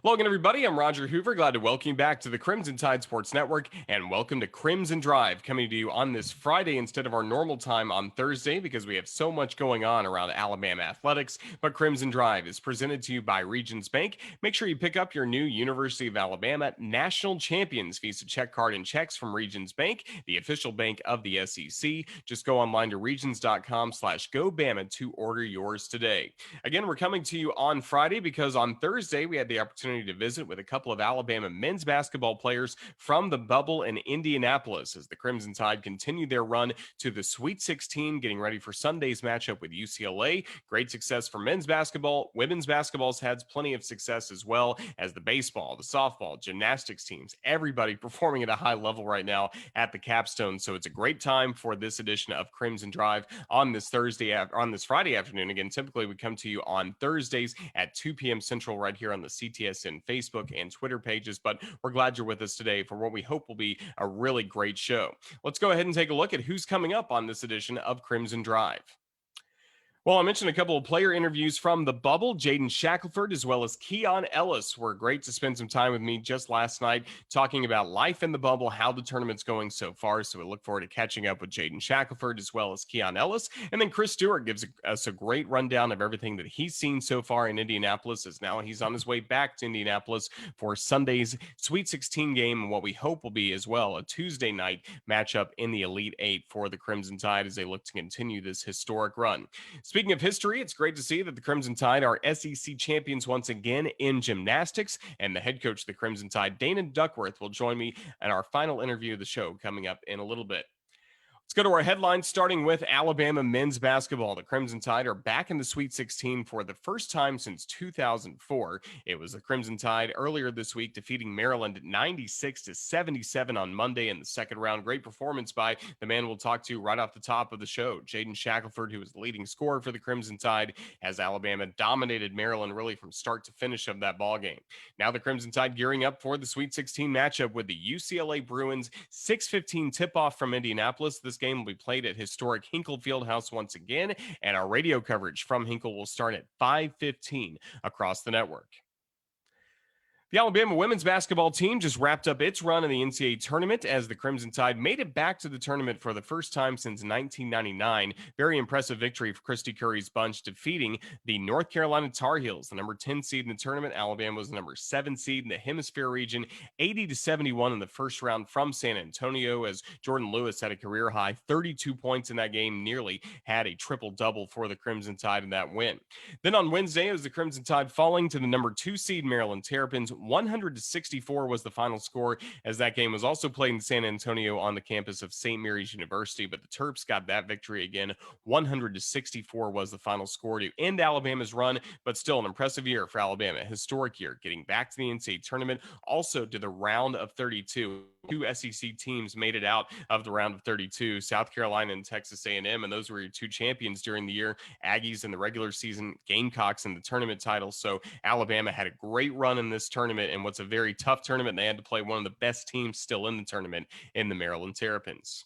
Welcome, everybody. I'm Roger Hoover. Glad to welcome you back to the Crimson Tide Sports Network, and welcome to Crimson Drive, coming to you on this Friday instead of our normal time on Thursday because we have so much going on around Alabama athletics. But Crimson Drive is presented to you by Regions Bank. Make sure you pick up your new University of Alabama National Champions Visa check card and checks from Regions Bank, the official bank of the SEC. Just go online to regions.com/GoBama to order yours today. Again, we're coming to you on Friday because on Thursday we had the opportunity to visit with a couple of Alabama men's basketball players from the bubble in Indianapolis as the Crimson Tide continued their run to the Sweet 16, getting ready for Sunday's matchup with UCLA. Great success for men's basketball. Women's basketball's had plenty of success as well as the baseball, the softball, gymnastics teams, everybody performing at a high level right now at the capstone. So it's a great time for this edition of Crimson Drive on this Friday afternoon. Again, typically we come to you on Thursdays at 2 p.m. Central right here on the CTSN Facebook and Twitter pages, but we're glad you're with us today for what we hope will be a really great show. Let's go ahead and take a look at who's coming up on this edition of Crimson Drive. Well, I mentioned a couple of player interviews from the bubble. Jaden Shackleford as well as Keon Ellis were great to spend some time with me just last night talking about life in the bubble, how the tournament's going so far. So we look forward to catching up with Jaden Shackleford as well as Keon Ellis. And then Chris Stewart gives us a great rundown of everything that he's seen so far in Indianapolis, as now he's on his way back to Indianapolis for Sunday's Sweet 16 game and what we hope will be as well a Tuesday night matchup in the Elite Eight for the Crimson Tide as they look to continue this historic run. Speaking of history, it's great to see that the Crimson Tide are SEC champions once again in gymnastics, and the head coach of the Crimson Tide, Dana Duckworth, will join me in our final interview of the show coming up in a little bit. Let's go to our headlines, starting with Alabama men's basketball. The Crimson Tide are back in the Sweet 16 for the first time since 2004. It was the Crimson Tide earlier this week defeating Maryland 96-77 on Monday in the second round. Great performance by the man we'll talk to right off the top of the show, Jaden Shackleford, who was the leading scorer for the Crimson Tide as Alabama dominated Maryland really from start to finish of that ball game. Now the Crimson Tide gearing up for the Sweet 16 matchup with the UCLA Bruins. 6:15 tip-off from Indianapolis. This game will be played at historic Hinkle Fieldhouse once again, and our radio coverage from Hinkle will start at 5:15 across the network. The Alabama women's basketball team just wrapped up its run in the NCAA tournament as the Crimson Tide made it back to the tournament for the first time since 1999. Very impressive victory for Christy Curry's bunch, defeating the North Carolina Tar Heels, the number 10 seed in the tournament. Alabama was the number 7 seed in the Hemisphere region, 80-71 in the first round from San Antonio, as Jordan Lewis had a career high 32 points in that game, nearly had a triple-double for the Crimson Tide in that win. Then on Wednesday, it was the Crimson Tide falling to the number 2 seed Maryland Terrapins. 100-64 was the final score, as that game was also played in San Antonio on the campus of St. Mary's University, but the Terps got that victory again. 100-64 was the final score to end Alabama's run, but still an impressive year for Alabama, a historic year, getting back to the NCAA tournament, also to the round of 32. Two SEC teams made it out of the round of 32, South Carolina and Texas A&M, and those were your two champions during the year, Aggies in the regular season, Gamecocks in the tournament title. So Alabama had a great run in this tournament, and what's a very tough tournament. They had to play one of the best teams still in the tournament in the Maryland Terrapins.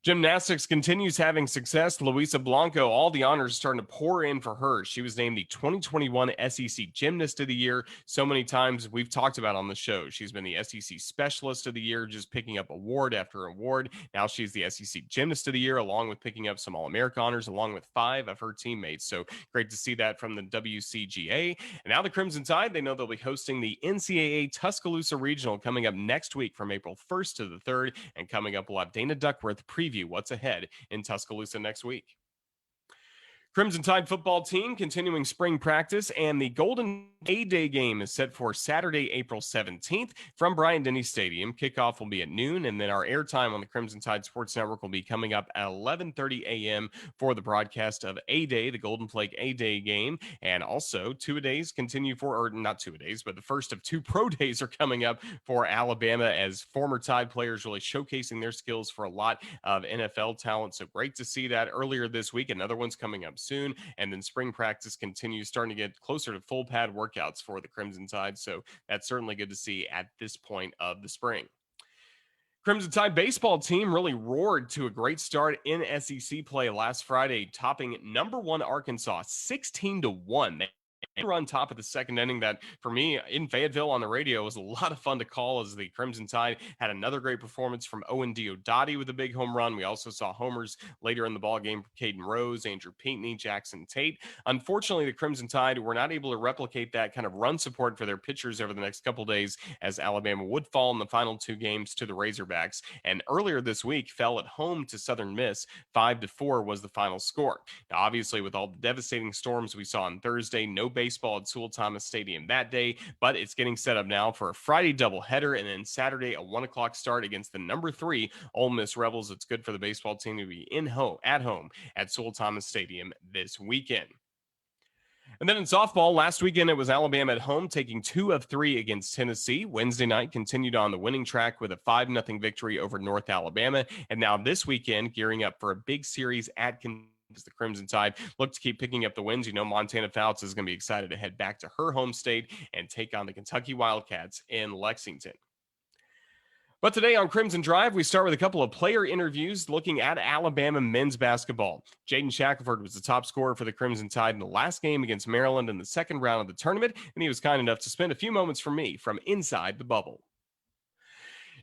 Gymnastics continues having success. Luisa Blanco, all the honors starting to pour in for her. She was named the 2021 SEC Gymnast of the Year. So many times we've talked about on the show. She's been the SEC Specialist of the Year, just picking up award after award. Now she's the SEC Gymnast of the Year, along with picking up some All-America honors, along with 5 of her teammates. So great to see that from the WCGA. And now the Crimson Tide, they know they'll be hosting the NCAA Tuscaloosa Regional coming up next week from April 1st to the 3rd. And coming up, we'll have Dana Duckworth preview what's ahead in Tuscaloosa next week. Crimson Tide football team continuing spring practice, and the Golden A-Day game is set for Saturday, April 17th from Bryant-Denny Stadium. Kickoff will be at noon, and then our airtime on the Crimson Tide Sports Network will be coming up at 11:30 a.m. for the broadcast of A-Day, the Golden Flake A-Day game. And also, two-a-days continue for, or not two-a-days, but the first of 2 pro days are coming up for Alabama as former Tide players really showcasing their skills for a lot of NFL talent. So great to see that earlier this week. Another one's coming up soon, and then spring practice continues, starting to get closer to full pad workouts for the Crimson Tide, so that's certainly good to see at this point of the spring. Crimson Tide baseball team really roared to a great start in SEC play last Friday, topping number 1 Arkansas 16-1. run top of the second inning that for me in Fayetteville on the radio was a lot of fun to call as the Crimson Tide had another great performance from Owen Diodati with a big home run. We also saw homers later in the ball game from Caden Rose, Andrew Pinckney, Jackson Tate. Unfortunately, the Crimson Tide were not able to replicate that kind of run support for their pitchers over the next couple days as Alabama would fall in the final 2 games to the Razorbacks. And earlier this week fell at home to Southern Miss. 5-4 was the final score. Now, obviously, with all the devastating storms we saw on Thursday, no baseball at Sewell Thomas Stadium that day, but it's getting set up now for a Friday doubleheader and then Saturday a 1 o'clock start against the number 3 Ole Miss Rebels. It's good for the baseball team to be at home at Sewell Thomas Stadium this weekend. And then in softball, last weekend it was Alabama at home taking 2 of 3 against Tennessee. Wednesday night continued on the winning track with a 5-0 victory over North Alabama. And now this weekend, gearing up for a big series at Kentucky. As the Crimson Tide look to keep picking up the wins. Montana Fouts is going to be excited to head back to her home state and take on the Kentucky Wildcats in Lexington. But today on Crimson Drive, we start with a couple of player interviews looking at Alabama men's basketball. Jaden Shackleford was the top scorer for the Crimson Tide in the last game against Maryland in the second round of the tournament, and he was kind enough to spend a few moments for me from inside the bubble.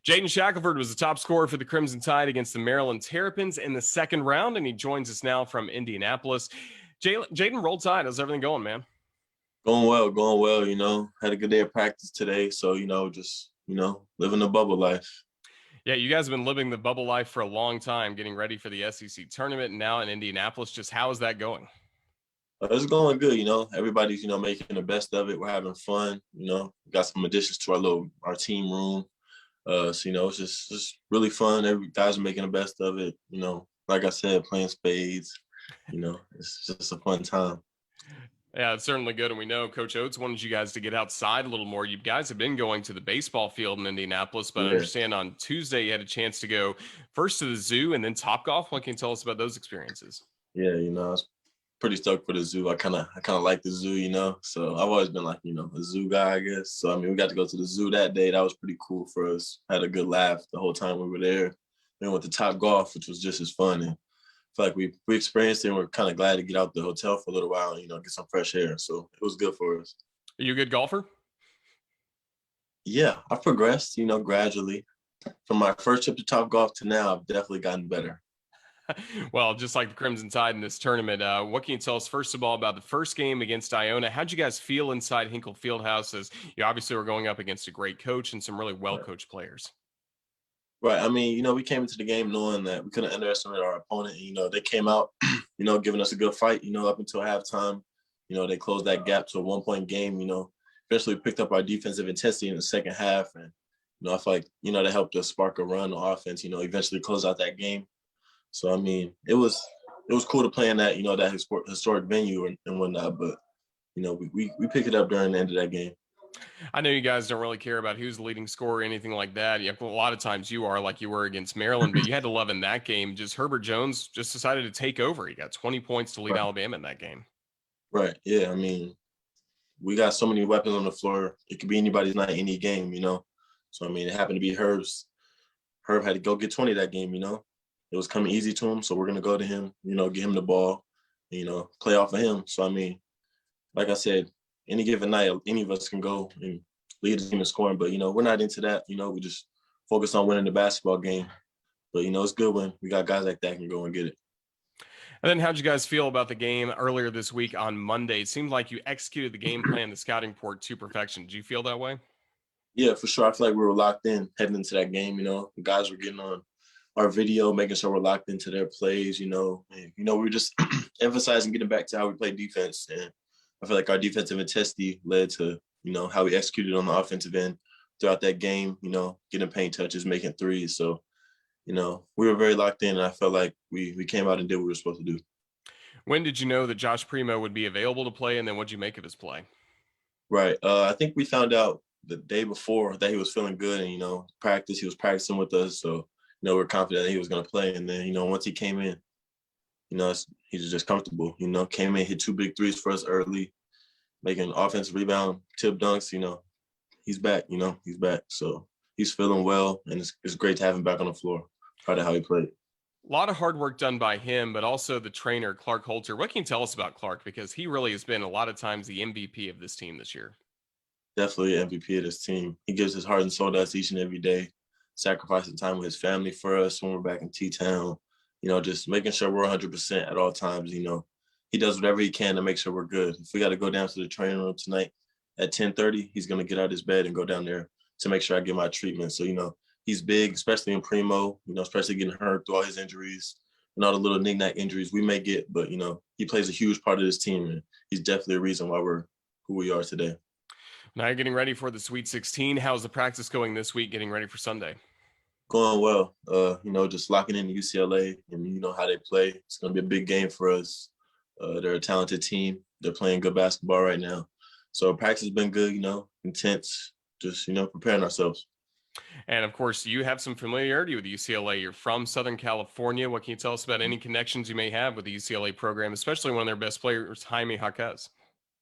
Jaden Shackleford was the top scorer for the Crimson Tide against the Maryland Terrapins in the second round, and he joins us now from Indianapolis. Jaden, roll tide. How's everything going, man? Going well. Had a good day of practice today, so, just, living the bubble life. Yeah, you guys have been living the bubble life for a long time, getting ready for the SEC tournament, and now in Indianapolis. Just how is that going? It's going good, Everybody's, making the best of it. We're having fun, We got some additions to our team room. So, it's just really fun. Every guys are making the best of it. Like I said, playing spades. It's just a fun time. Yeah, it's certainly good. And we know Coach Oates wanted you guys to get outside a little more. You guys have been going to the baseball field in Indianapolis, but I understand on Tuesday you had a chance to go first to the zoo and then Topgolf. What can you tell us about those experiences? Yeah, I was pretty stoked for the zoo. I kind of like the zoo, So I've always been like, a zoo guy, I guess. So, we got to go to the zoo that day. That was pretty cool for us. Had a good laugh the whole time we were there. Then went to Topgolf, which was just as fun. And I feel like we experienced it and we're kind of glad to get out the hotel for a little while and, get some fresh air. So it was good for us. Are you a good golfer? Yeah, I've progressed, gradually. From my first trip to Topgolf to now, I've definitely gotten better. Well, just like the Crimson Tide in this tournament, what can you tell us, first of all, about the first game against Iona? How'd you guys feel inside Hinkle Fieldhouse as you obviously were going up against a great coach and some really well-coached players? Right. We came into the game knowing that we couldn't underestimate our opponent. They came out, giving us a good fight, up until halftime. They closed that gap to a 1-point game, eventually picked up our defensive intensity in the second half. And, I feel like, they helped us spark a run on offense, eventually close out that game. So, it was cool to play in that, that historic venue and whatnot. But, we picked it up during the end of that game. I know you guys don't really care about who's the leading scorer or anything like that. A lot of times you are, like you were against Maryland, but you had to love in that game. Just Herbert Jones just decided to take over. He got 20 points to lead Alabama in that game. Right. Yeah. We got so many weapons on the floor. It could be anybody's night, any game, So, it happened to be Herb's. Herb had to go get 20 that game, It was coming easy to him, so we're going to go to him, get him the ball, play off of him. So, like I said, any given night, any of us can go and lead the team in scoring. But, we're not into that. We just focus on winning the basketball game. But, it's good when we got guys like that can go and get it. And then how'd you guys feel about the game earlier this week on Monday? It seemed like you executed the game plan, the scouting report to perfection. Did you feel that way? Yeah, for sure. I feel like we were locked in heading into that game. The guys were getting on our video, making sure we're locked into their plays, and, we were just emphasizing getting back to how we play defense. And I feel like our defensive intensity led to, how we executed on the offensive end throughout that game, getting paint touches, making threes. So, we were very locked in, and I felt like we came out and did what we were supposed to do. When did you know that Josh Primo would be available to play, and then what'd you make of his play? Right. I think we found out the day before that he was feeling good and, he was practicing with us. So, we're confident that he was going to play. And then, once he came in, he's just comfortable, came in, hit 2 big threes for us early, making offensive rebound, tip dunks, he's back, he's back. So he's feeling well, and it's great to have him back on the floor. Proud of how he played. A lot of hard work done by him, but also the trainer, Clark Holter. What can you tell us about Clark? Because he really has been a lot of times the MVP of this team this year. Definitely MVP of this team. He gives his heart and soul to us each and every day, sacrificing time with his family for us when we're back in T-Town. Just making sure we're 100% at all times. He does whatever he can to make sure we're good. If we got to go down to the training room tonight at 10:30, he's going to get out of his bed and go down there to make sure I get my treatment. So, he's big, especially in primo, especially getting hurt through all his injuries and all the little knick-knack injuries we may get. But, he plays a huge part of this team, and he's definitely a reason why we're who we are today. Now you're getting ready for the Sweet 16. How's the practice going this week, getting ready for Sunday? Going well. Just locking in UCLA and how they play. It's going to be a big game for us. They're a talented team. They're playing good basketball right now. So practice has been good, intense, just, preparing ourselves. And of course, you have some familiarity with UCLA. You're from Southern California. What can you tell us about any connections you may have with the UCLA program, especially one of their best players, Jaime Jaquez?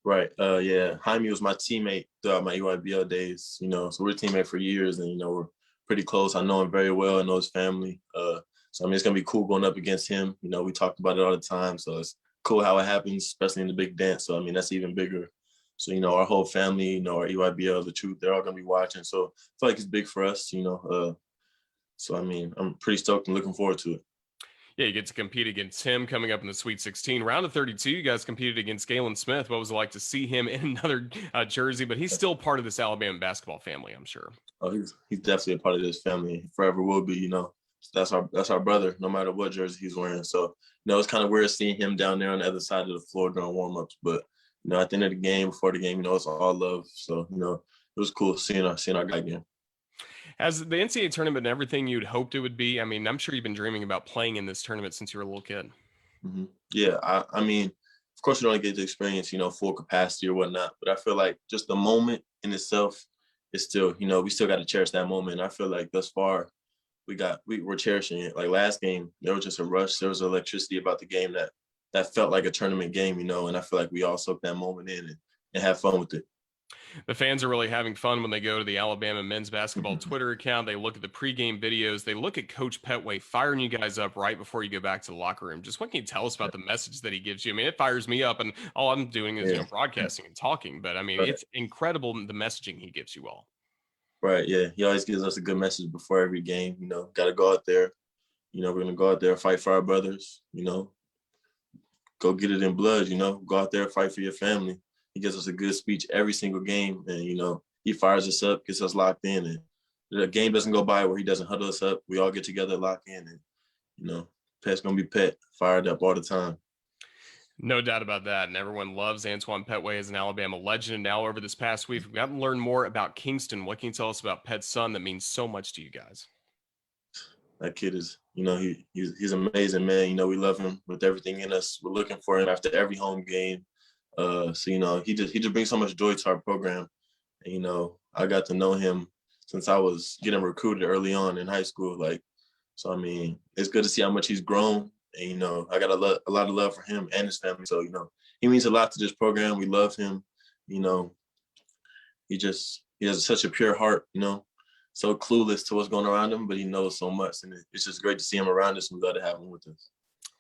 Right. Yeah. Jaime was my teammate throughout my EYBL days, so we're teammates for years and, we're pretty close. I know him very well. I know his family. So, it's going to be cool going up against him. We talk about it all the time. So it's cool how it happens, especially in the big dance. So, that's even bigger. So, our whole family, our EYBL, the truth, they're all going to be watching. So I feel like it's big for us, So, I'm pretty stoked and looking forward to it. Yeah, you get to compete against him coming up in the Sweet 16. Round of 32, you guys competed against Galen Smith. What was it like to see him in another jersey? But he's still part of this Alabama basketball family, I'm sure. Oh, he's definitely a part of this family. Forever will be, That's our brother, no matter what jersey he's wearing. So, it's kind of weird seeing him down there on the other side of the floor during warm-ups. But, at the end of the game, before the game, it's all love. So, it was cool seeing our guy again. As the NCAA tournament and everything you'd hoped it would be, I'm sure you've been dreaming about playing in this tournament since you were a little kid. Mm-hmm. Yeah, of course, you don't get to experience, full capacity or whatnot. But I feel like just the moment in itself is still, we still got to cherish that moment. And I feel like thus far, we're cherishing it. Like last game, there was just a rush. There was electricity about the game that felt like a tournament game, and I feel like we all soaked that moment in and have fun with it. The fans are really having fun when they go to the Alabama men's basketball Twitter account. They look at the pregame videos. They look at Coach Petway firing you guys up right before you go back to the locker room. Just what can you tell us about the message that he gives you? It fires me up, and all I'm doing is broadcasting and talking. But it's incredible the messaging he gives you all. Right. Yeah. He always gives us a good message before every game. Got to go out there. We're gonna go out there and fight for our brothers. Go get it in blood. Go out there and fight for your family. He gives us a good speech every single game, and he fires us up, gets us locked in, and the game doesn't go by where he doesn't huddle us up. We all get together, lock in, and Pet's gonna be Pet, fired up all the time. No doubt about that. And everyone loves Antoine Petway as an Alabama legend. And now over this past week, we've gotten to learn more about Kingston. What can you tell us about Pet's son that means so much to you guys? That kid is, he's amazing, man. We love him with everything in us. We're looking for him after every home game. So he just brings so much joy to our program. And, I got to know him since I was getting recruited early on in high school. So it's good to see how much he's grown. And I got a lot of love for him and his family. So he means a lot to this program. We love him. He has such a pure heart. So clueless to what's going around him, but he knows so much, and it's just great to see him around us. And we got to have him with us.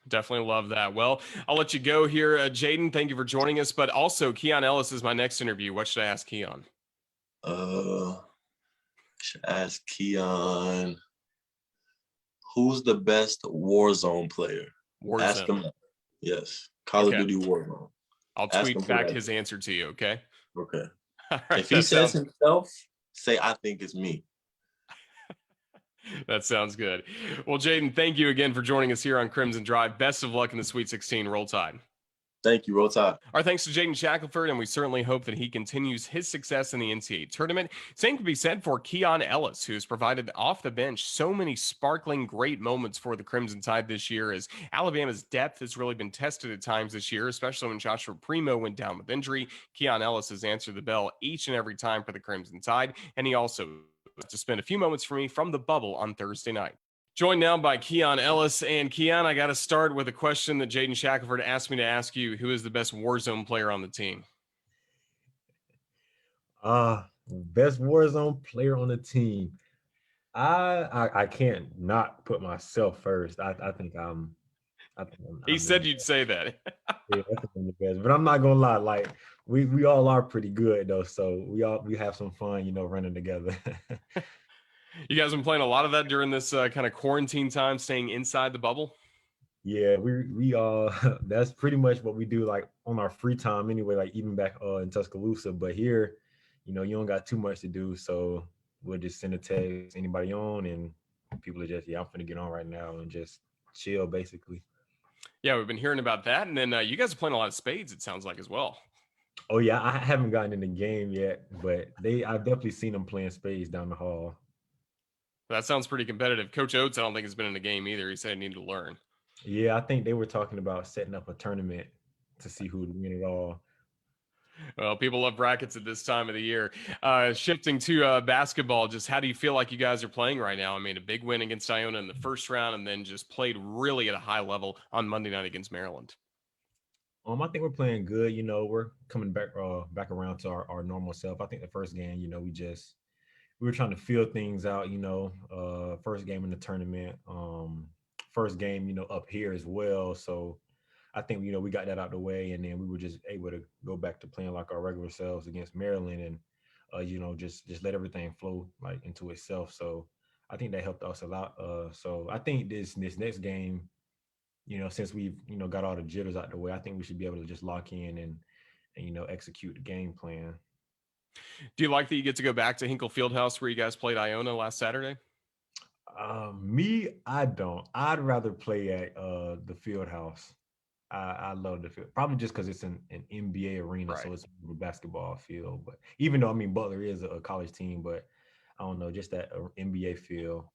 Definitely love that. Well, I'll let you go here, Jaden. Thank you for joining us. But also, Keon Ellis is my next interview. What should I ask Keon? Should ask Keon, who's the best Warzone player? Warzone. Ask him. Yes, Call of Duty Warzone. I'll tweet back his answer to you. Okay. Okay. Right, if he says himself, say I think it's me. That sounds good. Well, Jaden, thank you again for joining us here on Crimson Drive. Best of luck in the Sweet 16. Roll Tide. Thank you. Roll Tide. Our thanks to Jaden Shackleford, and we certainly hope that he continues his success in the NCAA tournament. Same could be said for Keon Ellis, who has provided off the bench so many sparkling, great moments for the Crimson Tide this year, as Alabama's depth has really been tested at times this year, especially when Joshua Primo went down with injury. Keon Ellis has answered the bell each and every time for the Crimson Tide, and he also to spend a few moments for me from the bubble on Thursday night. Joined now by Keon Ellis. And Keon, I got to start with a question that Jaden Shackleford asked me to ask you. Who is the best Warzone player on the team? Best Warzone player on the team. I can't not put myself first. I think He I'm the said you'd say that. yeah, I think I'm the best. But I'm not gonna lie, like we all are pretty good though. So we have some fun, running together. You guys been playing a lot of that during this kind of quarantine time, staying inside the bubble? Yeah, we that's pretty much what we do like on our free time anyway, like even back in Tuscaloosa. But here, you don't got too much to do, so we'll just send a text, anybody on, and people are just, yeah, I'm finna get on right now and just chill basically. Yeah, we've been hearing about that. And then you guys are playing a lot of spades, it sounds like, as well. Oh yeah, I haven't gotten in the game yet, but I've definitely seen them playing spades down the hall. That sounds pretty competitive. Coach Oates, I don't think has been in a game either. He said he needed to learn. Yeah, I think they were talking about setting up a tournament to see who would win it all. Well, people love brackets at this time of the year. Shifting to basketball, just how do you feel like you guys are playing right now? I mean, a big win against Iona in the first round, and then just played really at a high level on Monday night against Maryland. I think we're playing good. We're coming back around to our normal self. I think the first game, we were trying to feel things out. First game in the tournament, first game, up here as well. So I think we got that out the way, and then we were just able to go back to playing like our regular selves against Maryland, and just let everything flow like into itself. So I think that helped us a lot. So I think this next game, since we've got all the jitters out the way, I think we should be able to just lock in and execute the game plan. Do you like that you get to go back to Hinkle Fieldhouse where you guys played Iona last Saturday? Me, I don't. I'd rather play at the field house. I love the field, probably just because it's an NBA arena, Right. so it's a basketball field. But even though I mean Butler is a college team, but I don't know, just that NBA feel.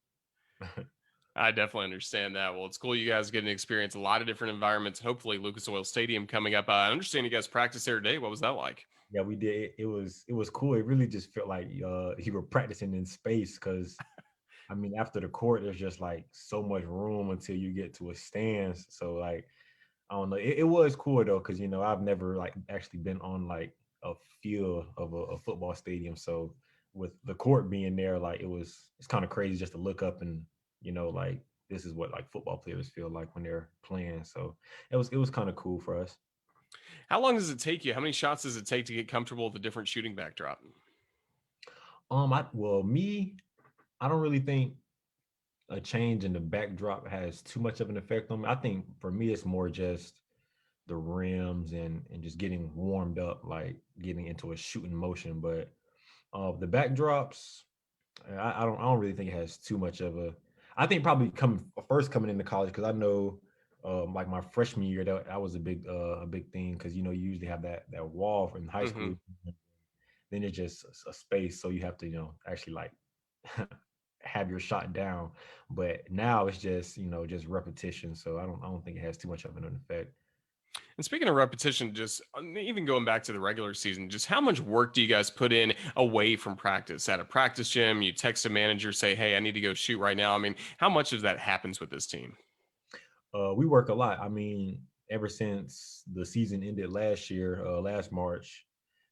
I definitely understand that. Well, it's cool you guys get to experience a lot of different environments. Hopefully, Lucas Oil Stadium coming up. I understand you guys practiced there today. What was that like? Yeah, we did. It was cool. It really just felt like you were practicing in space because I mean after the court, there's just like so much room until you get to a stance. So like I don't know. It was cool though, because I've never like actually been on like a field of a football stadium. So with the court being there, like it's kind of crazy just to look up and like this is what like football players feel like when they're playing. So it was kind of cool for us. How long does it take you? How many shots does it take to get comfortable with a different shooting backdrop? Me, I don't really think a change in the backdrop has too much of an effect on me. I think for me, it's more just the rims and just getting warmed up, like getting into a shooting motion. But the backdrops, I don't really think it has too much of a. I think probably coming into college because I know like my freshman year that was a big thing because you usually have that wall from high Mm-hmm. school, then it's just a space, so you have to actually like have your shot down. But now it's just just repetition, so I don't think it has too much of an effect. And speaking of repetition, just even going back to the regular season, just how much work do you guys put in away from practice? At a practice gym, you text a manager, say, "Hey, I need to go shoot right now." I mean, how much of that happens with this team? We work a lot. I mean, ever since the season ended last March,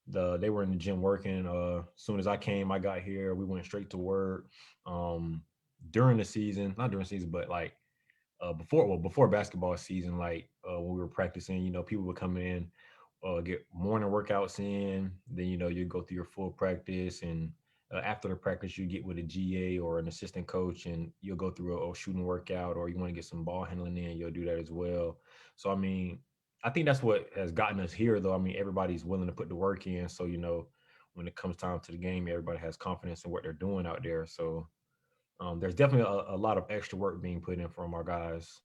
they were in the gym working. As soon as I came, I got here. We went straight to work. Um, During the season, not during the season, but like before basketball season, like when we were practicing, people would come in, get morning workouts in. Then you go through your full practice, and after the practice, you get with a GA or an assistant coach, and you'll go through a shooting workout, or you want to get some ball handling in, you'll do that as well. So I mean, I think that's what has gotten us here, though. I mean, everybody's willing to put the work in, so when it comes time to the game, everybody has confidence in what they're doing out there. So there's definitely a lot of extra work being put in from our guys.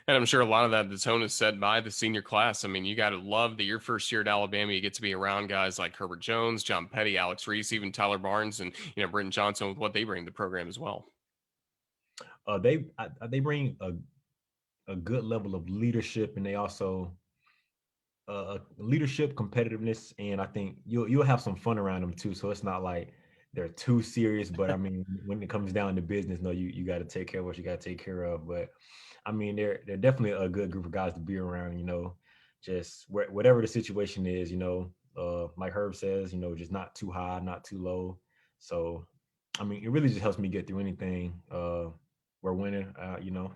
And I'm sure a lot of that, the tone is set by the senior class. I mean, you got to love that your first year at Alabama, you get to be around guys like Herbert Jones, John Petty, Alex Reese, even Tyler Barnes, and Britton Johnson with what they bring to the program as well. They bring a good level of leadership, and they also leadership, competitiveness, and I think you'll have some fun around them too. So it's not like they're too serious, but I mean, when it comes down to business, no, you got to take care of what you got to take care of. But I mean, they're definitely a good group of guys to be around. Just whatever the situation is, like Herb says, just not too high, not too low. So I mean, it really just helps me get through anything. We're winning,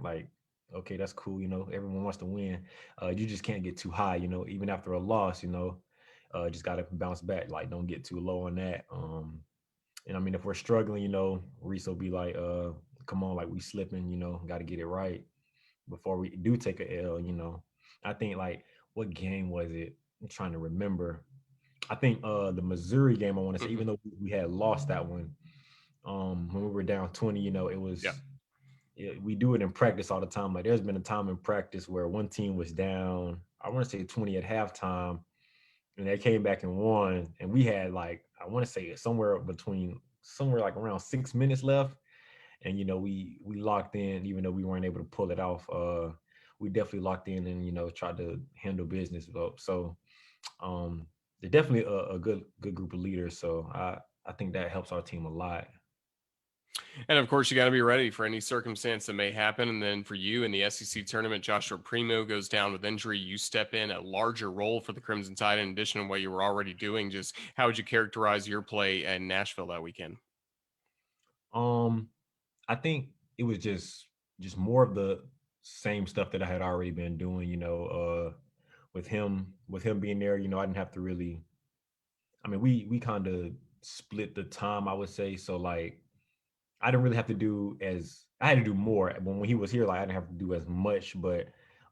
like, okay, that's cool. Everyone wants to win. You just can't get too high, even after a loss, just got to bounce back. Like, don't get too low on that. And I mean, if we're struggling, Reese will be like, come on, like we slipping, got to get it right before we do take a L. I think, like, what game was it? I'm trying to remember. I think the Missouri game, I want to say, even though we had lost that one, when we were down 20, it was Yeah. we do it in practice all the time. Like, there's been a time in practice where one team was down, I want to say 20 at halftime, and they came back and won. And we had, like, I want to say somewhere like around 6 minutes left. And we locked in, even though we weren't able to pull it off. We definitely locked in and tried to handle business. So they're definitely a good group of leaders. So I think that helps our team a lot. And of course, you got to be ready for any circumstance that may happen. And then for you in the SEC tournament, Joshua Primo goes down with injury. You step in a larger role for the Crimson Tide in addition to what you were already doing. Just how would you characterize your play in Nashville that weekend? I think it was just more of the same stuff that I had already been doing. With him being there, I didn't have to really. I mean, we kind of split the time, I would say. So, like, I didn't really have to do as I had to do more when he was here. Like, I didn't have to do as much, but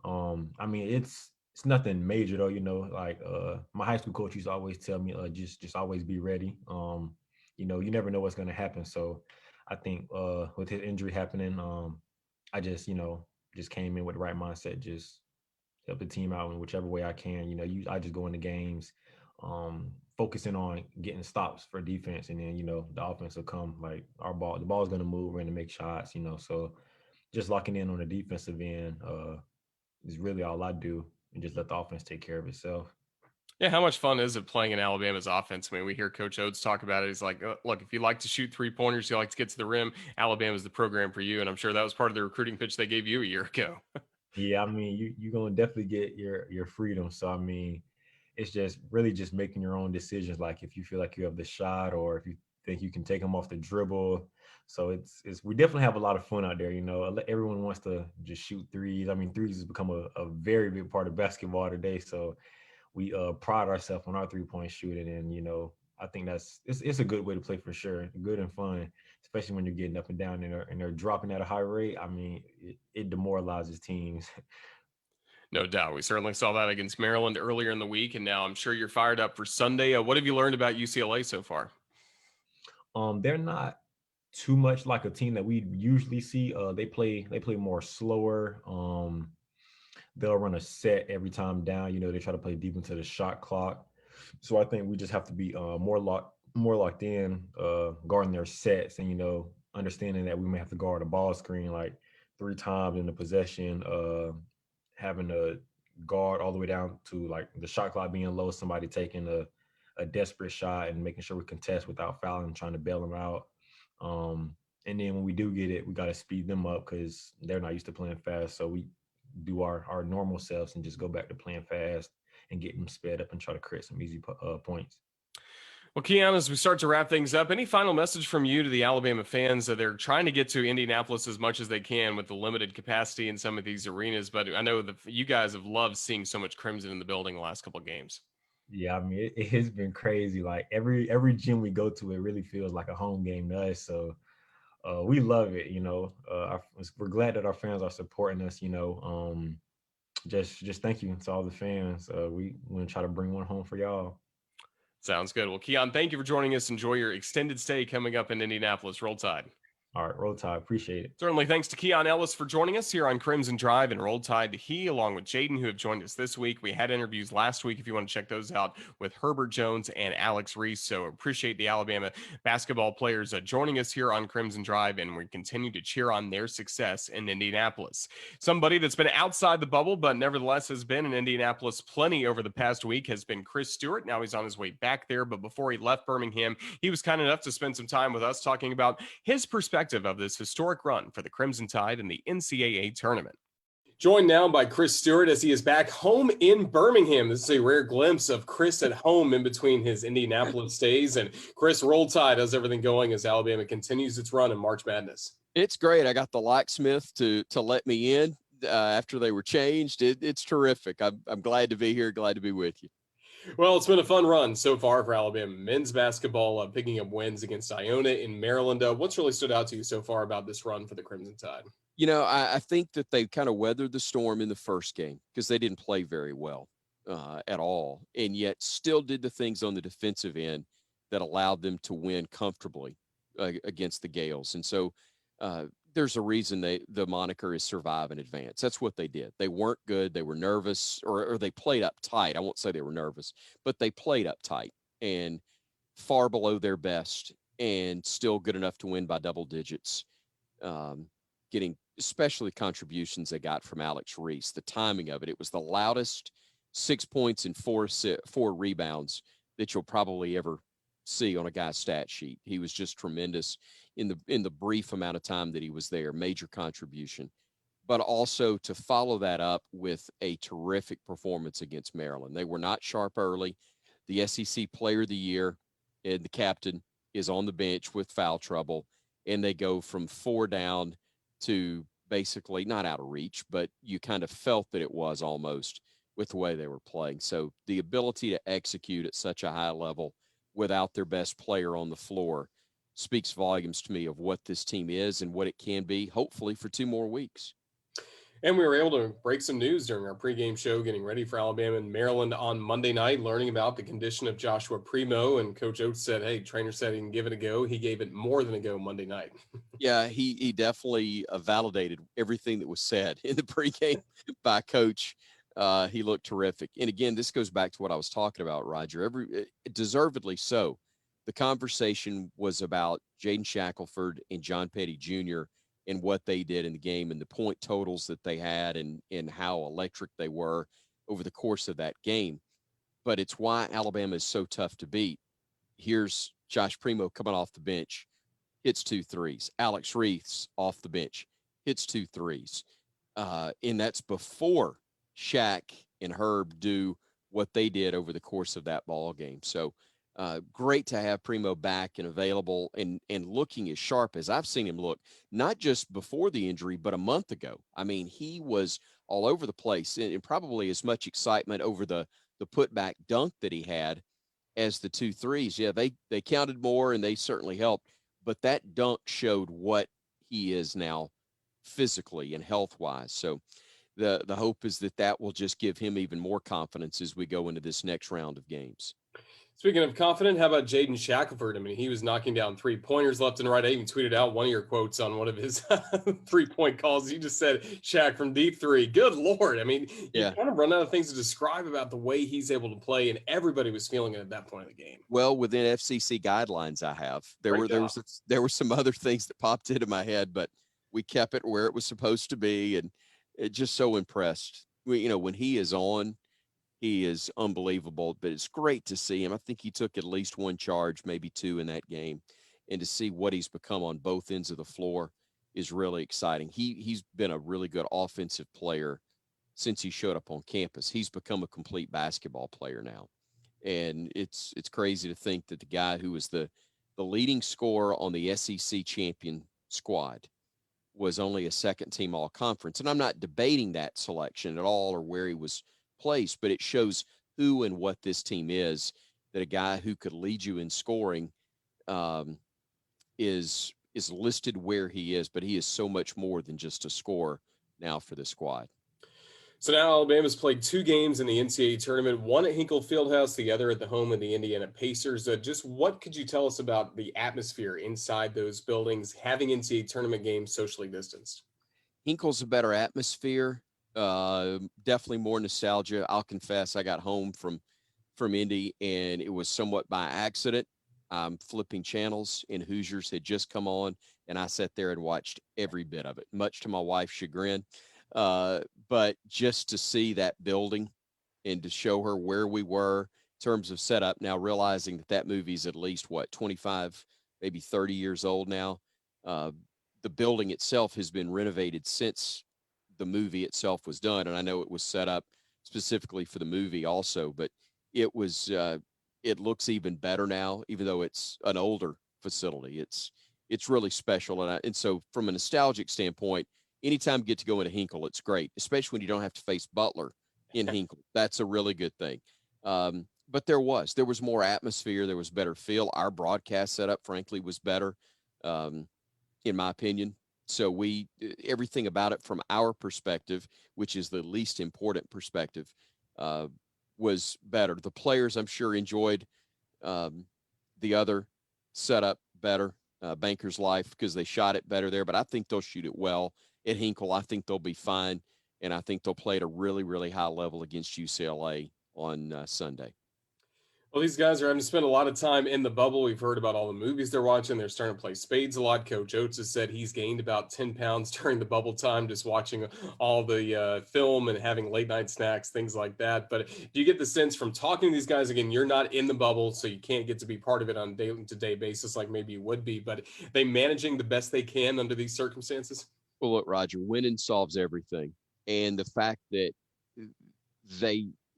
I mean, it's nothing major though. Like my high school coach used to always tell me, just always be ready. You never know what's gonna happen. So I think with his injury happening, I just came in with the right mindset, just help the team out in whichever way I can. I just go into games, focusing on getting stops for defense, and then the offense will come. Like, the ball is going to move. We're going to make shots. So just locking in on the defensive end is really all I do, and just let the offense take care of itself. Yeah, how much fun is it playing in Alabama's offense? I mean, we hear Coach Oates talk about it. He's like, look, if you like to shoot 3-pointers, you like to get to the rim, Alabama's the program for you. And I'm sure that was part of the recruiting pitch they gave you a year ago. Yeah, I mean, you're gonna definitely get your freedom. So I mean, it's just really just making your own decisions. Like, if you feel like you have the shot, or if you think you can take them off the dribble. So it's we definitely have a lot of fun out there. Everyone wants to just shoot threes. I mean, threes has become a very big part of basketball today. So we pride ourselves on our 3-point shooting, and I think it's a good way to play for sure, good and fun, especially when you're getting up and down and they're dropping at a high rate. I mean, it demoralizes teams. No doubt. We certainly saw that against Maryland earlier in the week. And now I'm sure you're fired up for Sunday. What have you learned about UCLA so far? They're not too much like a team that we usually see. They play more slower. They'll run a set every time down. They try to play deep into the shot clock. So I think we just have to be more locked in, guarding their sets, and understanding that we may have to guard a ball screen like 3 times in the possession. Having to guard all the way down to, like, the shot clock being low, somebody taking a desperate shot and making sure we contest without fouling, trying to bail them out. And then when we do get it, we got to speed them up because they're not used to playing fast. So we do our normal selves and just go back to playing fast and get them sped up and try to create some easy points. Well, Keon, as we start to wrap things up, any final message from you to the Alabama fans that they're trying to get to Indianapolis as much as they can with the limited capacity in some of these arenas? But I know that you guys have loved seeing so much Crimson in the building the last couple of games. Yeah, I mean, it has been crazy. Like, every gym we go to, it really feels like a home game to us. So we love it. We're glad that our fans are supporting us. Just thank you to all the fans. We want to try to bring one home for y'all. Sounds good. Well, Keon, thank you for joining us. Enjoy your extended stay coming up in Indianapolis. Roll Tide. All right, Roll Tide. Appreciate it. Certainly, thanks to Keon Ellis for joining us here on Crimson Drive and Roll Tide. He, along with Jaden, who have joined us this week. We had interviews last week, if you want to check those out, with Herbert Jones and Alex Reese. So appreciate the Alabama basketball players joining us here on Crimson Drive, and we continue to cheer on their success in Indianapolis. Somebody that's been outside the bubble, but nevertheless has been in Indianapolis plenty over the past week has been Chris Stewart. Now he's on his way back there, but before he left Birmingham, he was kind enough to spend some time with us talking about his perspective of this historic run for the Crimson Tide in the NCAA tournament. Joined now by Chris Stewart as he is back home in Birmingham. This is a rare glimpse of Chris at home in between his Indianapolis stays. And Chris, roll tide. How's everything going as Alabama continues its run in March Madness? It's great. I got the locksmith to let me in after they were changed. It's terrific. I'm glad to be here. Glad to be with you. Well, it's been a fun run so far for Alabama men's basketball, picking up wins against Iona in Maryland. What's really stood out to you so far about this run for the Crimson Tide? You know, I think that they kind of weathered the storm in the first game because they didn't play very well at all, and yet still did the things on the defensive end that allowed them to win comfortably against the Gales. And so there's a reason the moniker is survive and advance. That's what they did. They weren't good. They were nervous, or they played up tight. I won't say they were nervous, but they played up tight and far below their best and still good enough to win by double digits. Getting especially contributions they got from Alex Reese. The timing of it, it was the loudest 6 points and four rebounds that you'll probably ever see on a guy's stat sheet. He was just tremendous in the brief amount of time that he was there. Major contribution, but also to follow that up with a terrific performance against Maryland. They were not sharp early. The SEC Player of the Year and the captain is on the bench with foul trouble, and they go from 4 down to basically not out of reach, but you kind of felt that it was almost with the way they were playing. So the ability to execute at such a high level without their best player on the floor speaks volumes to me of what this team is and what it can be, hopefully for 2 more weeks. And we were able to break some news during our pregame show, getting ready for Alabama and Maryland on Monday night, learning about the condition of Joshua Primo. And Coach Oates said, hey, trainer said he can give it a go. He gave it more than a go Monday night. Yeah, he definitely validated everything that was said in the pregame by Coach. He looked terrific. And again, this goes back to what I was talking about, Roger. Deservedly so. The conversation was about Jaden Shackleford and John Petty Jr. and what they did in the game and the point totals that they had and how electric they were over the course of that game. But it's why Alabama is so tough to beat. Here's Josh Primo coming off the bench, hits 2 threes. Alex Reese off the bench, hits 2 threes. And that's before Shaq and Herb do what they did over the course of that ball game. So great to have Primo back and available and looking as sharp as I've seen him look, not just before the injury, but a month ago. I mean, he was all over the place and probably as much excitement over the putback dunk that he had as the 2 threes. Yeah, they counted more and they certainly helped, but that dunk showed what he is now physically and health-wise. So the hope is that will just give him even more confidence as we go into this next round of games. Speaking of confident, how about Jaden Shackleford? I mean, he was knocking down 3-pointers left and right. I even tweeted out one of your quotes on one of his 3-point calls. You just said, Shaq from deep 3. Good Lord. I mean, you kind of run out of things to describe about the way he's able to play, and everybody was feeling it at that point of the game. Well, within FCC guidelines I have, there were some other things that popped into my head, but we kept it where it was supposed to be, and it just so impressed. When he is on, he is unbelievable, but it's great to see him. I think he took at least 1 charge, maybe 2 in that game. And to see what he's become on both ends of the floor is really exciting. He's been a really good offensive player since he showed up on campus. He's become a complete basketball player now. And it's crazy to think that the guy who was the leading scorer on the SEC champion squad was only a second-team all-conference. And I'm not debating that selection at all or where he was place, but it shows who and what this team is, that a guy who could lead you in scoring is listed where he is, but he is so much more than just a scorer now for the squad. So now Alabama's played 2 games in the NCAA tournament, one at Hinkle Fieldhouse, the other at the home of the Indiana Pacers. Just what could you tell us about the atmosphere inside those buildings, having NCAA tournament games socially distanced? Hinkle's a better atmosphere. Definitely more nostalgia. I'll confess, I got home from Indy and it was somewhat by accident. I'm flipping channels and Hoosiers had just come on and I sat there and watched every bit of it, much to my wife's chagrin. But just to see that building and to show her where we were in terms of setup, now realizing that movie's at least 25, maybe 30 years old now. The building itself has been renovated since the movie itself was done. And I know it was set up specifically for the movie also, but it was it looks even better now, even though it's an older facility. It's really special, and so from a nostalgic standpoint, anytime you get to go into Hinkle, it's great, especially when you don't have to face Butler in Hinkle. That's a really good thing. But there was more atmosphere, there was better feel. Our broadcast setup, frankly, was better, in my opinion. So everything about it from our perspective, which is the least important perspective, was better. The players, I'm sure, enjoyed the other setup better, Banker's Life, because they shot it better there. But I think they'll shoot it well at Hinkle. I think they'll be fine, and I think they'll play at a really, really high level against UCLA on Sunday. Well, these guys are having to spend a lot of time in the bubble. We've heard about all the movies they're watching. They're starting to play spades a lot. Coach Oates has said he's gained about 10 pounds during the bubble time, just watching all the film and having late night snacks, things like that. But do you get the sense from talking to these guys, again, you're not in the bubble, so you can't get to be part of it on a day-to-day basis like maybe you would be, but they managing the best they can under these circumstances? Well, look, Roger, winning solves everything. And the fact that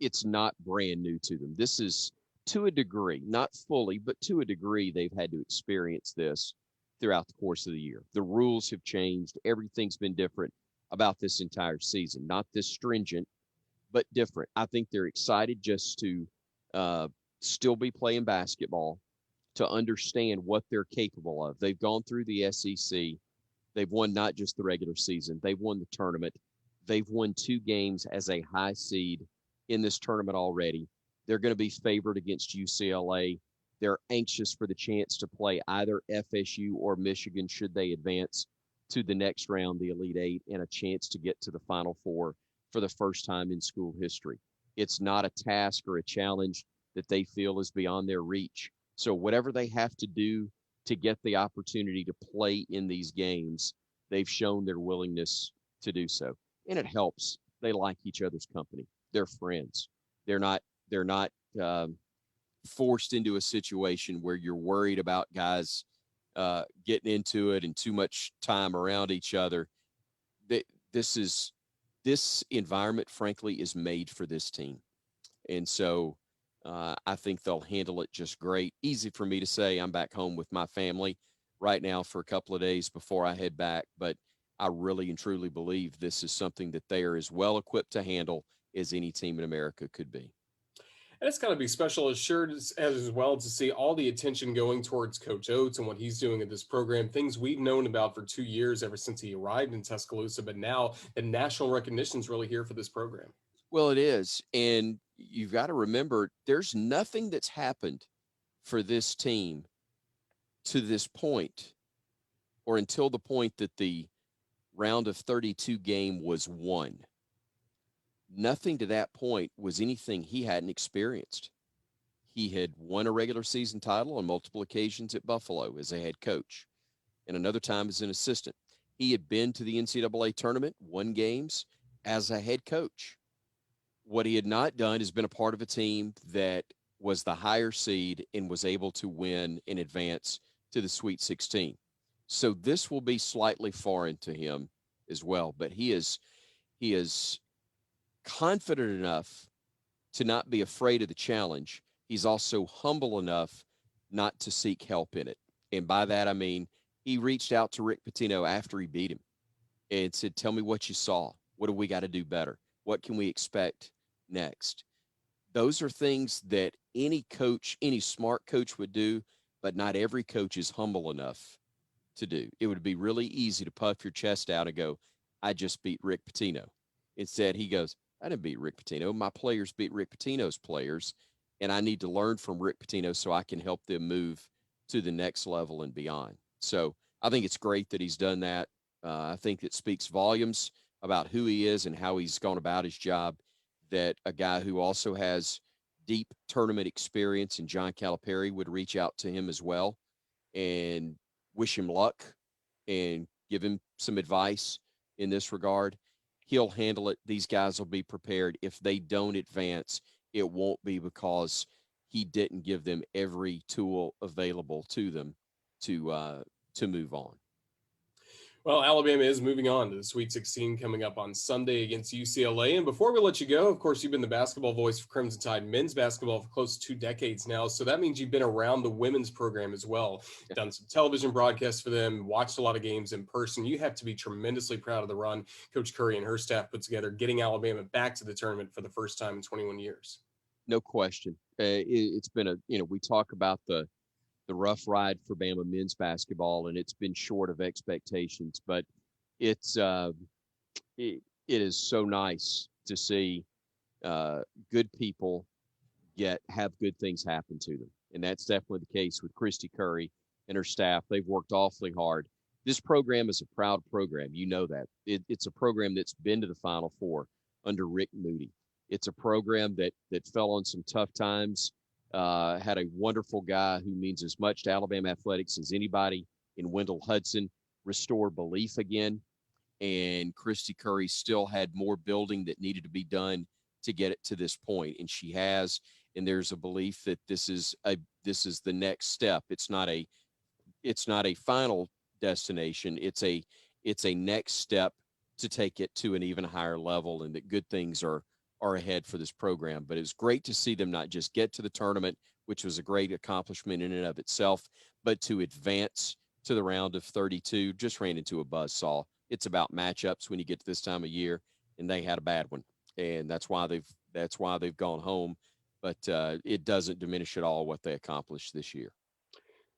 it's not brand new to them. This is, to a degree, not fully, but to a degree, they've had to experience this throughout the course of the year. The rules have changed. Everything's been different about this entire season. Not this stringent, but different. I think they're excited just to still be playing basketball, to understand what they're capable of. They've gone through the SEC. They've won not just the regular season. They've won the tournament. They've won 2 games as a high seed in this tournament already. They're going to be favored against UCLA. They're anxious for the chance to play either FSU or Michigan should they advance to the next round, the Elite Eight, and a chance to get to the Final Four for the first time in school history. It's not a task or a challenge that they feel is beyond their reach. So whatever they have to do to get the opportunity to play in these games, they've shown their willingness to do so. And it helps. They like each other's company. They're friends. They're not forced into a situation where you're worried about guys getting into it and too much time around each other. This environment, frankly, is made for this team. And so I think they'll handle it just great. Easy for me to say. I'm back home with my family right now for a couple of days before I head back. But I really and truly believe this is something that they are as well equipped to handle as any team in America could be. And it's got to be special as well to see all the attention going towards Coach Oates and what he's doing at this program, things we've known about for 2 years ever since he arrived in Tuscaloosa, but now the national recognition is really here for this program. Well, it is. And you've got to remember, there's nothing that's happened for this team to this point or until the point that the round of 32 game was won. Nothing to that point was anything he hadn't experienced. He had won a regular season title on multiple occasions at Buffalo as a head coach, and another time as an assistant. He had been to the NCAA tournament, won games as a head coach. What he had not done is been a part of a team that was the higher seed and was able to win in advance to the Sweet 16. So this will be slightly foreign to him as well, but he is confident enough to not be afraid of the challenge. He's also humble enough not to seek help in it. And by that, I mean, he reached out to Rick Pitino after he beat him and said, tell me what you saw. What do we got to do better? What can we expect next? Those are things that any coach, any smart coach would do, but not every coach is humble enough to do. It would be really easy to puff your chest out and go, I just beat Rick Pitino. Instead, he goes, I didn't beat Rick Pitino. My players beat Rick Pitino's players, and I need to learn from Rick Pitino so I can help them move to the next level and beyond. So I think it's great that he's done that. I think it speaks volumes about who he is and how he's gone about his job, that a guy who also has deep tournament experience and John Calipari would reach out to him as well and wish him luck and give him some advice in this regard. He'll handle it. These guys will be prepared. If they don't advance, it won't be because he didn't give them every tool available to them to move on. Well, Alabama is moving on to the Sweet 16 coming up on Sunday against UCLA. And before we let you go, of course, you've been the basketball voice for Crimson Tide men's basketball for close to 2 decades now. So that means you've been around the women's program as well. Done some television broadcasts for them, watched a lot of games in person. You have to be tremendously proud of the run Coach Curry and her staff put together, getting Alabama back to the tournament for the first time in 21 years. No question. It's been we talk about the rough ride for Bama men's basketball, and it's been short of expectations, but it's it is so nice to see good people have good things happen to them. And that's definitely the case with Christy Curry and her staff. They've worked awfully hard. This program is a proud program. You know that. It's a program that's been to the Final Four under Rick Moody. It's a program that fell on some tough times, had a wonderful guy who means as much to Alabama athletics as anybody in Wendell Hudson, restore belief again. And Christy Curry still had more building that needed to be done to get it to this point, and she has. And there's a belief that this is the next step. It's not a final destination. It's a next step to take it to an even higher level, and that good things are ahead for this program. But it's great to see them not just get to the tournament, which was a great accomplishment in and of itself, but to advance to the round of 32. Just ran into a buzzsaw. It's about matchups when you get to this time of year, and they had a bad one, and that's why they've gone home. But it doesn't diminish at all what they accomplished this year.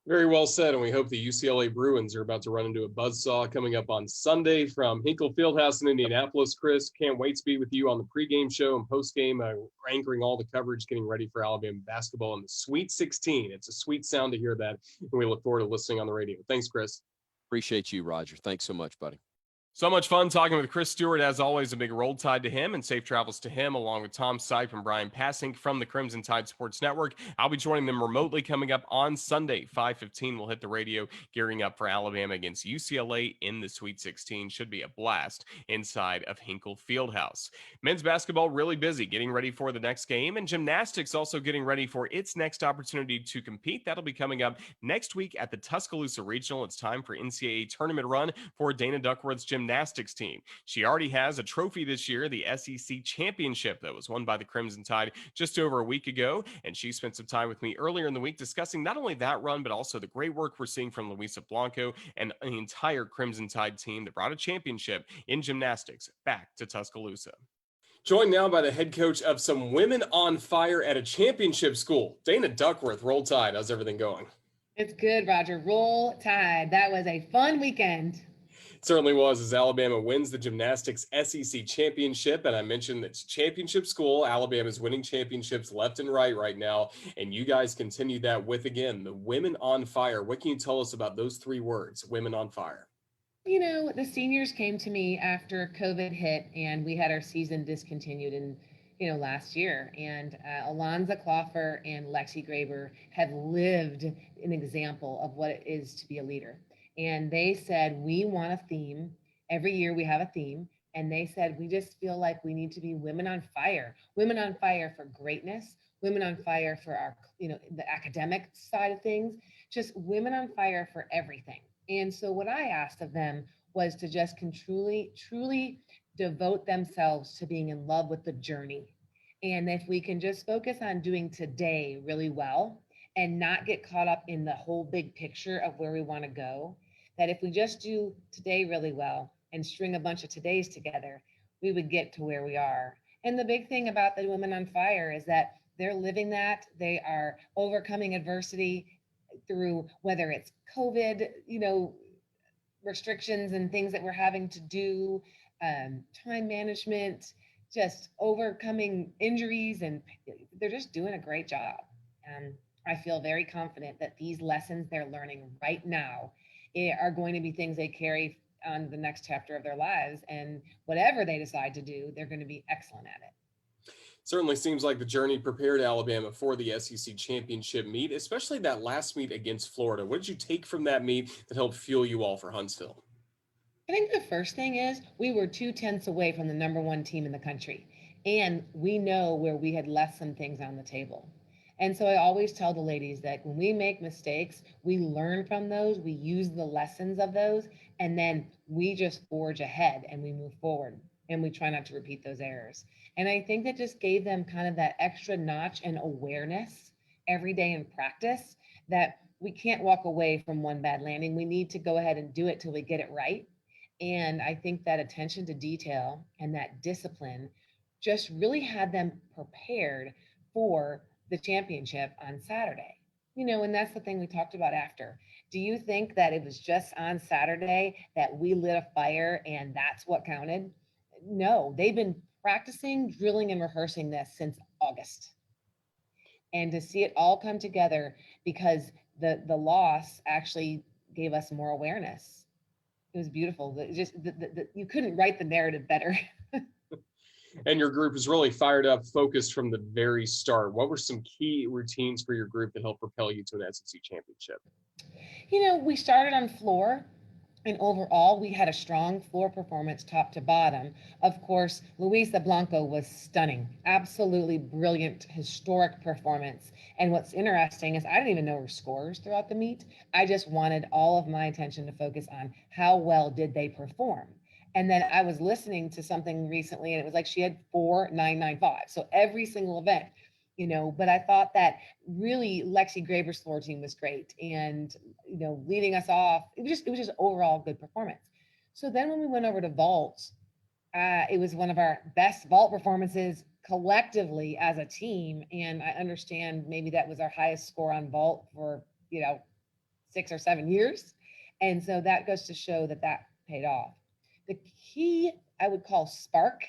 Very well said, and we hope the UCLA Bruins are about to run into a buzzsaw coming up on Sunday from Hinkle Fieldhouse in Indianapolis. Chris, can't wait to be with you on the pregame show and postgame, anchoring all the coverage, getting ready for Alabama basketball in the Sweet 16. It's a sweet sound to hear that, and we look forward to listening on the radio. Thanks, Chris. Appreciate you, Roger. Thanks so much, buddy. So much fun talking with Chris Stewart. As always, a big Roll Tide to him and safe travels to him, along with Tom Sipe and Brian Passink from the Crimson Tide Sports Network. I'll be joining them remotely coming up on Sunday, 5:15. We'll hit the radio, gearing up for Alabama against UCLA in the Sweet 16. Should be a blast inside of Hinkle Fieldhouse. Men's basketball really busy, getting ready for the next game, and gymnastics also getting ready for its next opportunity to compete. That'll be coming up next week at the Tuscaloosa Regional. It's time for NCAA tournament run for Dana Duckworth's gymnastics team. She already has a trophy this year, the SEC championship that was won by the Crimson Tide just over a week ago. And she spent some time with me earlier in the week discussing not only that run, but also the great work we're seeing from Luisa Blanco and the entire Crimson Tide team that brought a championship in gymnastics back to Tuscaloosa. Joined now by the head coach of some women on fire at a championship school, Dana Duckworth. Roll Tide. How's everything going? It's good, Roger. Roll Tide. That was a fun weekend. Certainly was, as Alabama wins the gymnastics SEC championship. And I mentioned it's championship school. Alabama's winning championships left and right now. And you guys continue that with, again, the women on fire. What can you tell us about those 3 words, women on fire? You know, the seniors came to me after COVID hit and we had our season discontinued in, last year. And Alonza Cloffer and Lexi Graber have lived an example of what it is to be a leader. And they said, we want a theme. Every year we have a theme. And they said, we just feel like we need to be women on fire for greatness, women on fire for our, the academic side of things, just women on fire for everything. And so what I asked of them was to just truly devote themselves to being in love with the journey. And if we can just focus on doing today really well and not get caught up in the whole big picture of where we want to go, that if we just do today really well and string a bunch of todays together, we would get to where we are. And the big thing about the Women on Fire is that they're living that. They are overcoming adversity through whether it's COVID, restrictions and things that we're having to do, time management, just overcoming injuries, and they're just doing a great job. And I feel very confident that these lessons they're learning right now are going to be things they carry on the next chapter of their lives. And whatever they decide to do, they're going to be excellent at it. Certainly seems like the journey prepared Alabama for the SEC championship meet, especially that last meet against Florida. What did you take from that meet that helped fuel you all for Huntsville? I think the first thing is we were 2/10 away from the number 1 team in the country. And we know where we had left some things on the table. And so I always tell the ladies that when we make mistakes, we learn from those, we use the lessons of those, and then We just forge ahead and we move forward and we try not to repeat those errors. And I think that just gave them kind of that extra notch and awareness every day in practice that we can't walk away from one bad landing. We need to go ahead and do it till we get it right. And I think that attention to detail and that discipline just really had them prepared for the championship on Saturday. And that's the thing we talked about after. Do you think that it was just on Saturday that we lit a fire and that's what counted? No, they've been practicing, drilling, and rehearsing this since August. And to see it all come together because the loss actually gave us more awareness. It was beautiful. You couldn't write the narrative better. And your group is really fired up, focused from the very start. What were some key routines for your group that helped propel you to an SEC championship? We started on floor, and overall, we had a strong floor performance top to bottom. Of course, Luisa Blanco was stunning, absolutely brilliant, historic performance. And what's interesting is I didn't even know her scores throughout the meet. I just wanted all of my attention to focus on how well did they perform. And then I was listening to something recently, and it was like she had 4.995. So every single event, but I thought that really Lexi Graber's floor team was great. And, leading us off, it was just overall good performance. So then when we went over to vault, it was one of our best vault performances collectively as a team. And I understand maybe that was our highest score on vault for, 6 or 7 years. And so that goes to show that paid off. The key I would call spark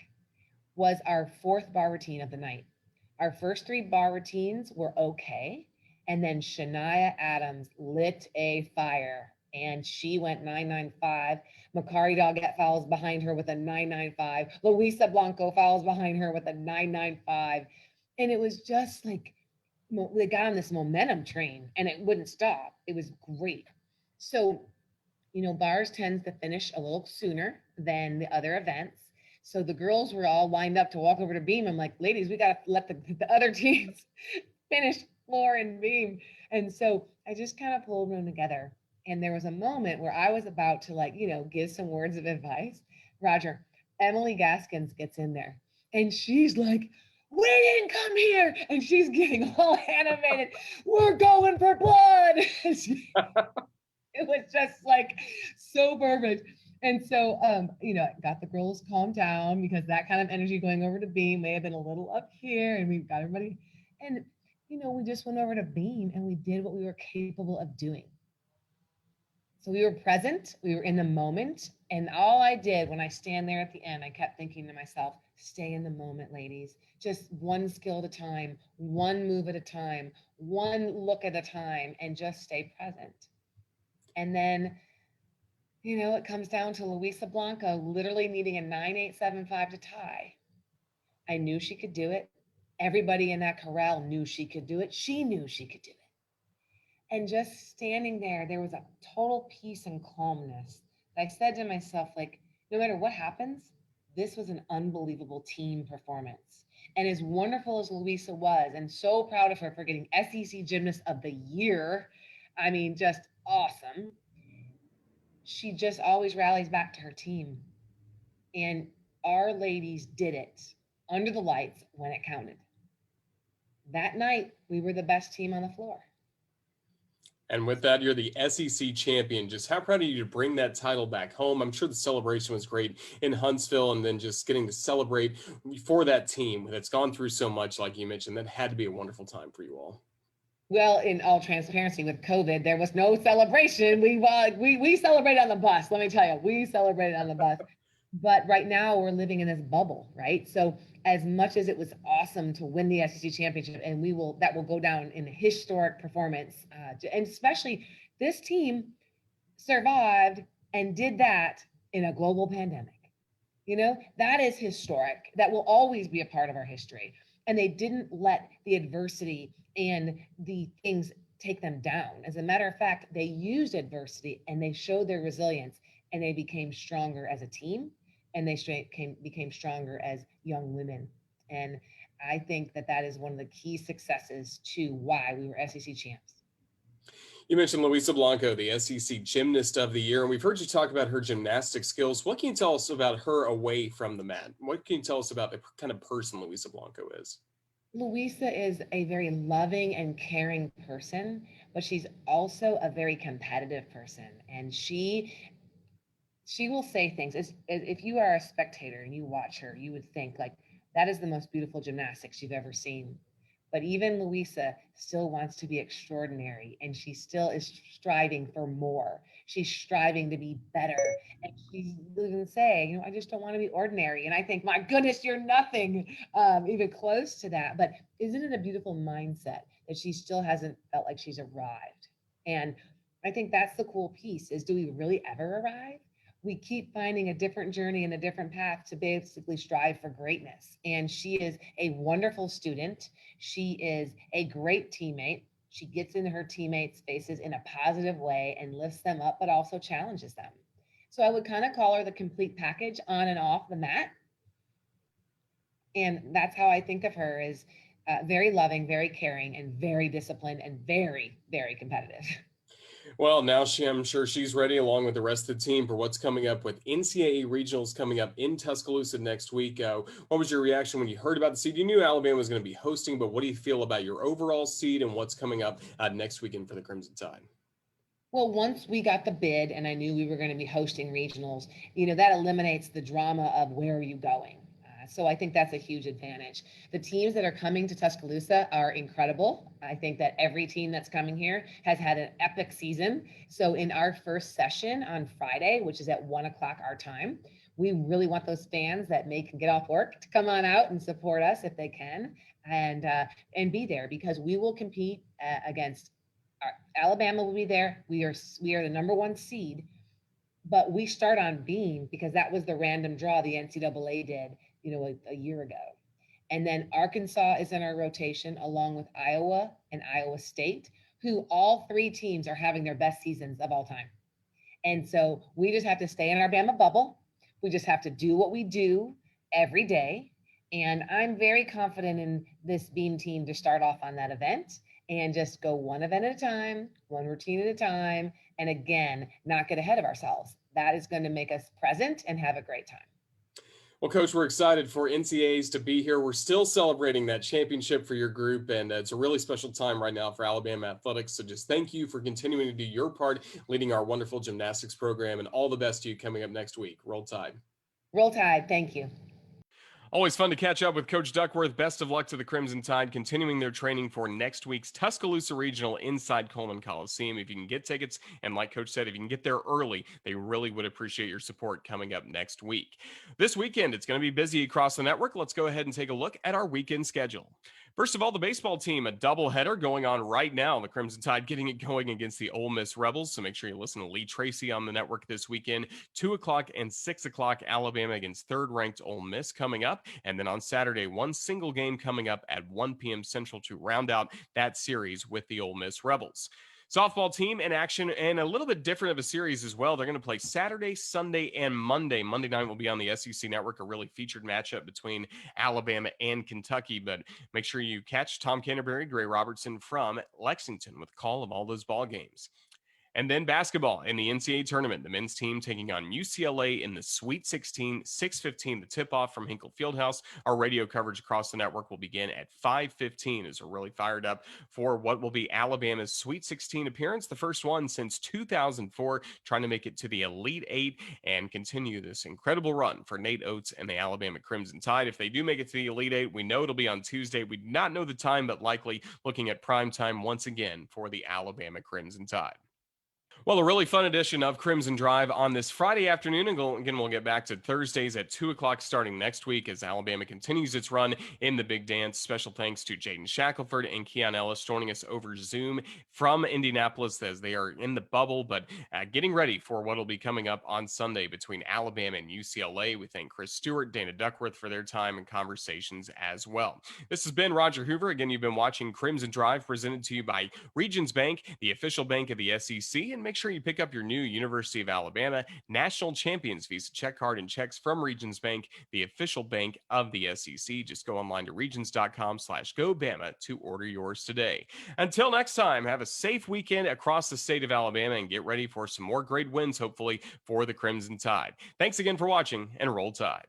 was our fourth bar routine of the night. Our first 3 bar routines were okay. And then Shania Adams lit a fire and she went 995. Makari Doggett follows behind her with a 995. Luisa Blanco follows behind her with a 995. And it was just like, they got on this momentum train and it wouldn't stop. It was great. So, bars tends to finish a little sooner than the other events. So the girls were all lined up to walk over to beam. I'm like, ladies, we got to let the other teams finish floor and beam. And so I just kind of pulled them together. And there was a moment where I was about to give some words of advice. Roger, Emily Gaskins gets in there and she's like, we didn't come here. And she's getting all animated. We're going for blood. It was just so perfect. And so, got the girls calmed down because that kind of energy going over to beam may have been a little up here, and we got everybody. And, we just went over to beam and we did what we were capable of doing. So we were present, we were in the moment. And all I did when I stand there at the end, I kept thinking to myself, stay in the moment, ladies. Just one skill at a time, one move at a time, one look at a time, and just stay present. And then, it comes down to Luisa Blanco literally needing a 9.875 to tie. I knew she could do it. Everybody in that corral knew she could do it. She knew she could do it. And just standing there was a total peace and calmness. I said to myself, no matter what happens, this was an unbelievable team performance. And as wonderful as Luisa was, and so proud of her for getting SEC Gymnast of the Year, I mean, just awesome. She just always rallies back to her team. And our ladies did it under the lights when it counted. That night, we were the best team on the floor. And with that, you're the SEC champion. Just how proud are you to bring that title back home? I'm sure the celebration was great in Huntsville, and then just getting to celebrate for that team that's gone through so much, like you mentioned, that had to be a wonderful time for you all. Well, in all transparency, with COVID, there was no celebration. We celebrated on the bus. Let me tell you, we celebrated on the bus. But right now we're living in this bubble, right? So as much as it was awesome to win the SEC championship, and that will go down in a historic performance, and especially this team survived and did that in a global pandemic. That is historic. That will always be a part of our history. And they didn't let the adversity and the things take them down. As a matter of fact, they used adversity and they showed their resilience, and they became stronger as a team, and they became stronger as young women. And I think that is one of the key successes to why we were SEC champs. You mentioned Luisa Blanco, the SEC Gymnast of the Year, and we've heard you talk about her gymnastic skills. What can you tell us about her away from the mat? What can you tell us about the kind of person Luisa Blanco is? Luisa is a very loving and caring person, but she's also a very competitive person. And she will say things as if you are a spectator and you watch her, you would think like that is the most beautiful gymnastics you've ever seen. But even Luisa still wants to be extraordinary, and she still is striving for more. She's striving to be better, and she's even saying, I just don't want to be ordinary. And I think, my goodness, you're nothing even close to that. But isn't it a beautiful mindset that she still hasn't felt like she's arrived? And I think that's the cool piece: is do we really ever arrive? We keep finding a different journey and a different path to basically strive for greatness. And she is a wonderful student. She is a great teammate. She gets into her teammates' faces in a positive way and lifts them up, but also challenges them. So I would kind of call her the complete package on and off the mat. And that's how I think of her, as very loving, very caring, and very disciplined, and very, very competitive. Well, now I'm sure she's ready, along with the rest of the team, for what's coming up with NCAA regionals coming up in Tuscaloosa next week. What was your reaction when you heard about the seed? You knew Alabama was going to be hosting, but what do you feel about your overall seed and what's coming up next weekend for the Crimson Tide? Well, once we got the bid and I knew we were going to be hosting regionals, that eliminates the drama of where are you going. So I think that's a huge advantage. The teams that are coming to Tuscaloosa are incredible. I think that every team that's coming here has had an epic season. So in our first session on Friday, which is at 1 o'clock our time, we really want those fans that can get off work to come on out and support us if they can, and be there, because we will compete against Alabama. Will be there. We are the number 1 seed, but we start on beam because that was the random draw the NCAA did a year ago. And then Arkansas is in our rotation, along with Iowa and Iowa State, who all 3 teams are having their best seasons of all time. And so we just have to stay in our Bama bubble. We just have to do what we do every day. And I'm very confident in this beam team to start off on that event and just go one event at a time, one routine at a time, and again, not get ahead of ourselves. That is going to make us present and have a great time. Well, Coach, we're excited for NCAAs to be here. We're still celebrating that championship for your group, and it's a really special time right now for Alabama athletics. So just thank you for continuing to do your part, leading our wonderful gymnastics program, and all the best to you coming up next week. Roll Tide. Roll Tide. Thank you. Always fun to catch up with Coach Duckworth. Best of luck to the Crimson Tide, continuing their training for next week's Tuscaloosa Regional inside Coleman Coliseum. If you can get tickets, and like Coach said, if you can get there early, they really would appreciate your support coming up next week. This weekend, it's going to be busy across the network. Let's go ahead and take a look at our weekend schedule. First of all, the baseball team, a doubleheader going on right now. The Crimson Tide getting it going against the Ole Miss Rebels. So make sure you listen to Lee Tracy on the network this weekend. 2 o'clock and 6 o'clock, Alabama against third-ranked Ole Miss coming up. And then on Saturday, one single game coming up at 1 p.m. Central to round out that series with the Ole Miss Rebels. Softball team in action, and a little bit different of a series as well. They're going to play Saturday, Sunday, and Monday. Monday night will be on the SEC Network, a really featured matchup between Alabama and Kentucky. But make sure you catch Tom Canterbury, Gray Robertson from Lexington with a call of all those ball games. And then basketball in the NCAA tournament, the men's team taking on UCLA in the Sweet 16, 6:15, the tip-off from Hinkle Fieldhouse. Our radio coverage across the network will begin at 5:15 as we're really fired up for what will be Alabama's Sweet 16 appearance, the first one since 2004, trying to make it to the Elite Eight and continue this incredible run for Nate Oates and the Alabama Crimson Tide. If they do make it to the Elite Eight, we know it'll be on Tuesday. We do not know the time, but likely looking at prime time once again for the Alabama Crimson Tide. Well, a really fun edition of Crimson Drive on this Friday afternoon. And again, we'll get back to Thursdays at 2 o'clock starting next week as Alabama continues its run in the Big Dance. Special thanks to Jaden Shackleford and Keon Ellis joining us over Zoom from Indianapolis as they are in the bubble, but getting ready for what will be coming up on Sunday between Alabama and UCLA. We thank Chris Stewart, Dana Duckworth for their time and conversations as well. This has been Roger Hoover. Again, you've been watching Crimson Drive presented to you by Regions Bank, the official bank of the SEC, and make make sure you pick up your new University of Alabama National Champions Visa check card and checks from Regions Bank, the official bank of the SEC. Just go online to regions.com/GoBama to order yours today. Until next time, have a safe weekend across the state of Alabama and get ready for some more great wins, hopefully, for the Crimson Tide. Thanks again for watching, and roll Tide.